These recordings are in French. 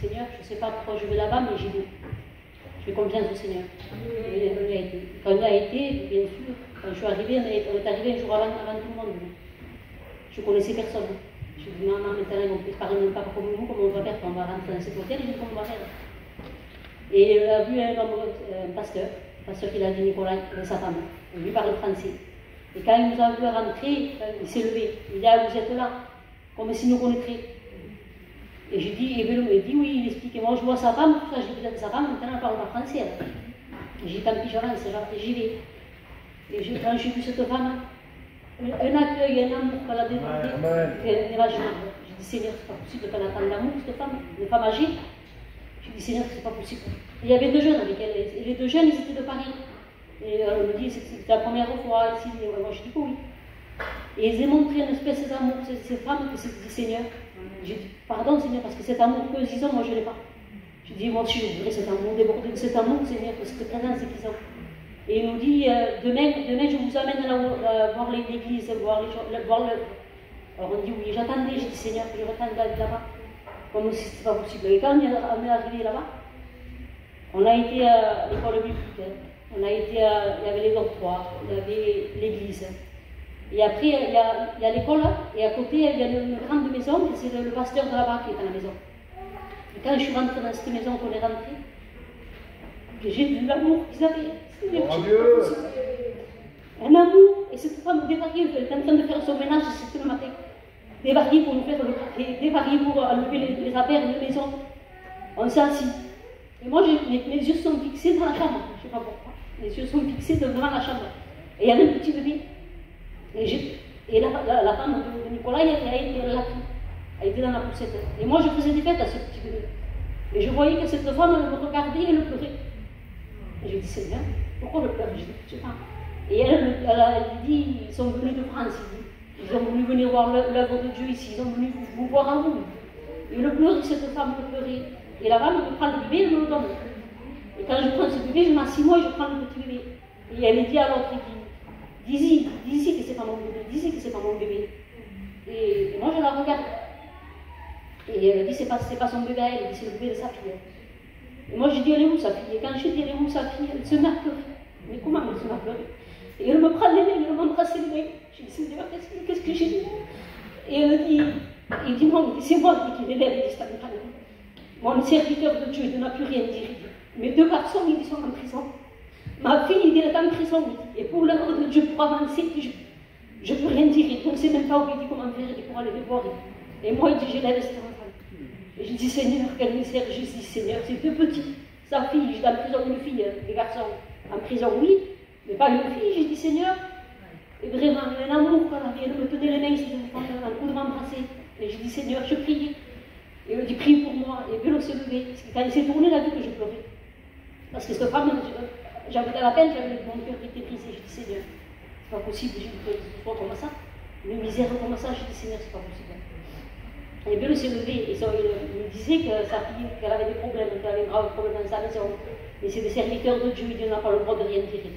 Seigneur, je ne sais pas pourquoi je vais là-bas, mais j'y vais. Je fais confiance au Seigneur. Et on y a été. Quand on y a été, bien sûr, quand je suis arrivée, on est arrivé un jour avant tout le monde. Je ne connaissais personne. Je dis non, maintenant ils vont préparer même pas comme nous, comment on va faire quand on va rentrer dans cet hôtel, et comment on va faire. Et il a vu un pasteur qui a dit Nicolas, sa femme, lui parle français. Et quand il nous a vu rentrer, il s'est levé. Il dit ah, vous êtes là, comme s'il nous connaîtrait. Et j'ai dit, et il dit oui, il explique. Et moi je vois sa femme, tout ça, je dis peut-être sa femme, maintenant elle parle pas français. Et j'ai dit tant pis, j'avance, j'y vais. Et quand j'ai vu cette femme, un accueil, un amour qu'elle a débordé, et là j'ai dit Seigneur, c'est pas possible qu'elle attende l'amour, cette femme, une femme âgée. J'ai dit Seigneur, c'est pas possible. Et il y avait deux jeunes avec elle, et les deux jeunes, ils étaient de Paris. Et elle me dit, c'était la première fois ici, et moi je dis oui. Et ils ont montré une espèce d'amour, ces femmes, qui s'est dit Seigneur. J'ai dit pardon Seigneur, parce que cet amour qu'eux ils ont, moi je ne l'ai pas. J'ai dit moi aussi je voudrais cet amour, déborder de cet amour Seigneur, parce que présent c'est qu'ils ont. Et il nous dit, demain je vous amène là voir l'église, voir le. Alors on dit oui, j'attendais, j'ai dit Seigneur, que je retende là-bas. Comme si c'était pas possible. Et quand on est arrivé là-bas, on a été à l'école biblique, on a été il y avait les dortoirs, il y avait l'église. Et après, il y a l'école, et à côté, il y a une grande maison, et c'est le pasteur de là-bas qui est à la maison. Et quand je suis rentrée dans cette maison, qu'on est rentré, j'ai vu l'amour qu'ils avaient. Un amour, et cette femme dévariée, elle est en train de faire son ménage, c'était le matin. Dévariée pour nous faire le café, dévariée pour enlever les affaires de la maison. On s'est assis. Et moi, mes yeux sont fixés dans la chambre, je ne sais pas pourquoi. Les yeux sont fixés devant la chambre. Et il y avait un petit bébé. Et la femme de Nicolas, elle était dans la poussette. Et moi, je faisais des fêtes à ce petit bébé. Et je voyais que cette femme, elle me regardait et elle pleurait. Et je dis, Seigneur, pourquoi elle pleure? Je dis, je ne sais pas. Et elle dit, ils sont venus de France. Ils ont voulu venir voir l'œuvre de Dieu ici. Ils ont voulu vous voir en vous. Et elle pleurait, cette femme pleurait. Et la femme me prend le bébé et elle me le donne. Et quand je prends ce bébé, je m'assieds moi et je prends le petit bébé. Et elle dit à l'autre, dis-y que c'est pas mon bébé, dis-y que c'est pas mon bébé. Et moi je la regarde. Et elle dit c'est pas son bébé, elle dit c'est le bébé de sa fille. Et moi je dis elle est où sa fille? Et quand je dis elle est où sa fille, elle se met à pleurer. Mais comment elle se met à pleurer? Et elle me prend les mains, elle m'embrasse les mains. Je dis Seigneur, qu'est-ce que j'ai dit? Et elle dit, il dit non, c'est moi qui l'élève, il dit c'est pas moi, le serviteur de Dieu, il n'a plus rien dire. Mes deux garçons, ils sont en prison. Ma fille, il est en prison, et pour l'œuvre de Dieu, pour avancer, je ne peux rien dire. Donc, c'est même pas où il dit comment faire pour aller les voir. Et moi, il dit, j'élève cet enfant. Et je dis, Seigneur, quel mystère. Je dis, Seigneur, c'est deux petits. Sa fille, j'étais en prison, une fille, les garçons. En prison, oui, mais pas une fille. J'ai dit, Seigneur, et vraiment, un amour, elle me tenait les mains, un coup de m'embrasser. Et je dis, Seigneur, je prie. Et il me dit, prie pour moi. Et Vélo s'est levé. Quand il s'est tourné, il a vu que je pleurais. Parce que cette femme, j'avais de la peine, j'avais mon cœur qui était brisé. Je dis, Seigneur, c'est pas possible, j'ai une histoire comme ça, une misère comme ça. Je dis, Seigneur, c'est pas possible. Et Vélo s'est levé. Et ça, il me disait que sa fille, qu'elle avait des problèmes, qu'elle avait de graves problèmes dans sa maison. Mais c'est des serviteurs de Dieu, il dit, on n'a pas le droit de rien dire.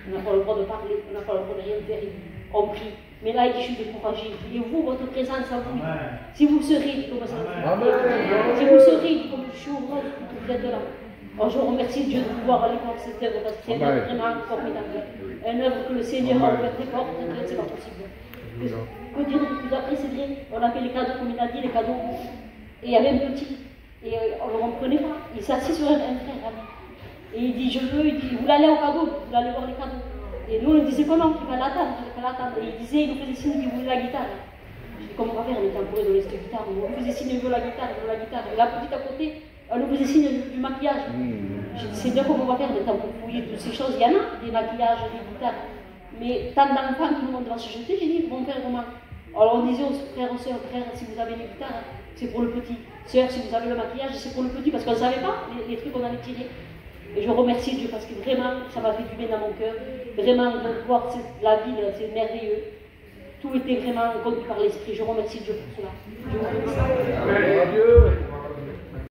On n'a pas le droit de parler, on n'a pas le droit de rien faire. On prie. Mais là, je suis découragée. Et vous, votre présence à vous, si vous serez comme ça, si vous serez comme je suis heureux, vous êtes là. Alors, je remercie Dieu de pouvoir aller voir cette œuvre parce que c'est vraiment formidable. Une œuvre que le Seigneur a ouvert des portes, c'est pas possible. Que dire de plus après, c'est bien. On a fait les cadeaux, comme il a dit, les cadeaux. Et il y avait un petit. Et on ne le comprenait pas. Il s'est assis sur un frère. Et il dit, vous allez au cadeau, vous allez voir les cadeaux. Et nous, on disait comment qu'il va l'attendre, Et il disait, il nous faisait signe qu'il voulait la guitare. Je dis, comment on va faire, on était entouré de cette guitare. On nous faisait signe, il veut la guitare, Et la petite à côté, elle nous faisait signe du maquillage. Je dis, c'est bien comment on va faire, le temps pour fouiller toutes ces choses. Il y en a, des maquillages, des guitares. Mais tant d'enfants, tout le monde va se jeter. J'ai dit, bon faire comment? Alors on disait aux frères, aux sœurs, frères, si vous avez les guitares, c'est pour le petit. Sœurs, si vous avez le maquillage, c'est pour le petit. Parce qu'on ne savait pas les trucs qu'on allait tirer. Et je remercie Dieu parce que vraiment, ça m'a fait du bien dans mon cœur. Vraiment, de voir la ville, c'est merveilleux. Tout était vraiment conduit par l'Esprit. Je remercie Dieu pour cela. Je vous remercie.